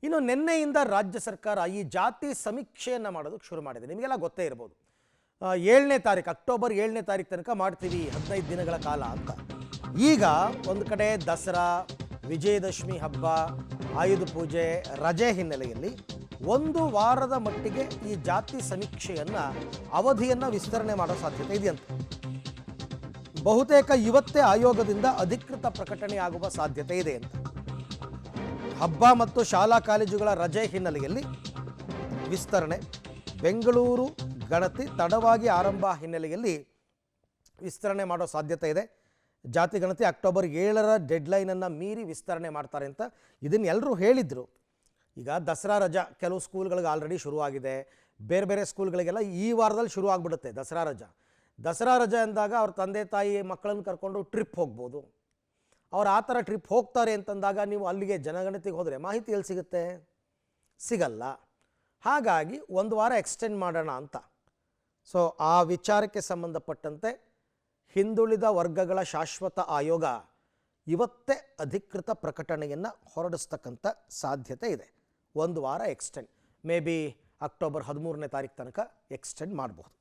ಇನ್ನು ನಿನ್ನೆಯಿಂದ ರಾಜ್ಯ ಸರ್ಕಾರ ಈ ಜಾತಿ ಸಮೀಕ್ಷೆಯನ್ನು ಮಾಡೋದಕ್ಕೆ ಶುರು ಮಾಡಿದೆ. ನಿಮಗೆಲ್ಲ ಗೊತ್ತೇ ಇರ್ಬೋದು. 7ನೇ ತಾರೀಕು ಅಕ್ಟೋಬರ್ 7ನೇ ತಾರೀಕು ತನಕ ಮಾಡ್ತೀವಿ 15 ದಿನಗಳ ಕಾಲ ಅಂತ. ಈಗ ಒಂದು ಕಡೆ ದಸರಾ, ವಿಜಯದಶಮಿ ಹಬ್ಬ, ಆಯುಧ ಪೂಜೆ, ರಜೆ ಹಿನ್ನೆಲೆಯಲ್ಲಿ ಒಂದು ವಾರದ ಮಟ್ಟಿಗೆ ಈ ಜಾತಿ ಸಮೀಕ್ಷೆಯನ್ನು ಅವಧಿಯನ್ನು ವಿಸ್ತರಣೆ ಮಾಡೋ ಸಾಧ್ಯತೆ ಇದೆಯಂತೆ. ಬಹುತೇಕ ಇವತ್ತೇ ಆಯೋಗದಿಂದ ಅಧಿಕೃತ ಪ್ರಕಟಣೆಯಾಗುವ ಸಾಧ್ಯತೆ ಇದೆ ಅಂತ. ಹಬ್ಬ ಮತ್ತು ಶಾಲಾ ಕಾಲೇಜುಗಳ ರಜೆ ಹಿನ್ನೆಲೆಯಲ್ಲಿ ವಿಸ್ತರಣೆ, ಬೆಂಗಳೂರು ಗಣತಿ ತಡವಾಗಿ ಆರಂಭ ಹಿನ್ನೆಲೆಯಲ್ಲಿ ವಿಸ್ತರಣೆ ಮಾಡೋ ಸಾಧ್ಯತೆ ಇದೆ. ಜಾತಿ ಗಣತಿ ಅಕ್ಟೋಬರ್ 7ರ ಡೆಡ್ಲೈನನ್ನು ಮೀರಿ ವಿಸ್ತರಣೆ ಮಾಡ್ತಾರೆ ಅಂತ ಇದನ್ನು ಎಲ್ಲರೂ ಹೇಳಿದರು. ಈಗ ದಸರಾ ರಜಾ ಕೆಲವು ಸ್ಕೂಲ್ಗಳಿಗೆ ಆಲ್ರೆಡಿ ಶುರುವಾಗಿದೆ. ಬೇರೆ ಬೇರೆ ಸ್ಕೂಲ್ಗಳಿಗೆಲ್ಲ ಈ ವಾರದಲ್ಲಿ ಶುರು ಆಗಿಬಿಡುತ್ತೆ ದಸರಾ ರಜಾ. ದಸರಾ ರಜೆ ಅಂದಾಗ ಅವ್ರ ತಂದೆ ತಾಯಿ ಮಕ್ಕಳನ್ನು ಕರ್ಕೊಂಡು ಟ್ರಿಪ್ ಹೋಗ್ಬೋದು. ಅವ್ರು ಆ ಥರ ಟ್ರಿಪ್ ಹೋಗ್ತಾರೆ ಅಂತಂದಾಗ ನೀವು ಅಲ್ಲಿಗೆ ಜನಗಣತಿಗೆ ಹೋದರೆ ಮಾಹಿತಿ ಎಲ್ಲಿ ಸಿಗುತ್ತೆ? ಸಿಗಲ್ಲ. ಹಾಗಾಗಿ ಒಂದು ವಾರ ಎಕ್ಸ್ಟೆಂಡ್ ಮಾಡೋಣ ಅಂತ. ಸೊ ಆ ವಿಚಾರಕ್ಕೆ ಸಂಬಂಧಪಟ್ಟಂತೆ ಹಿಂದುಳಿದ ವರ್ಗಗಳ ಶಾಶ್ವತ ಆಯೋಗ ಇವತ್ತೇ ಅಧಿಕೃತ ಪ್ರಕಟಣೆಯನ್ನು ಹೊರಡಿಸ್ತಕ್ಕಂಥ ಸಾಧ್ಯತೆ ಇದೆ. ಒಂದು ವಾರ ಎಕ್ಸ್ಟೆಂಡ್, ಮೇ ಬಿ ಅಕ್ಟೋಬರ್ 13ನೇ ತಾರೀಕು ತನಕ ಎಕ್ಸ್ಟೆಂಡ್ ಮಾಡಬಹುದು.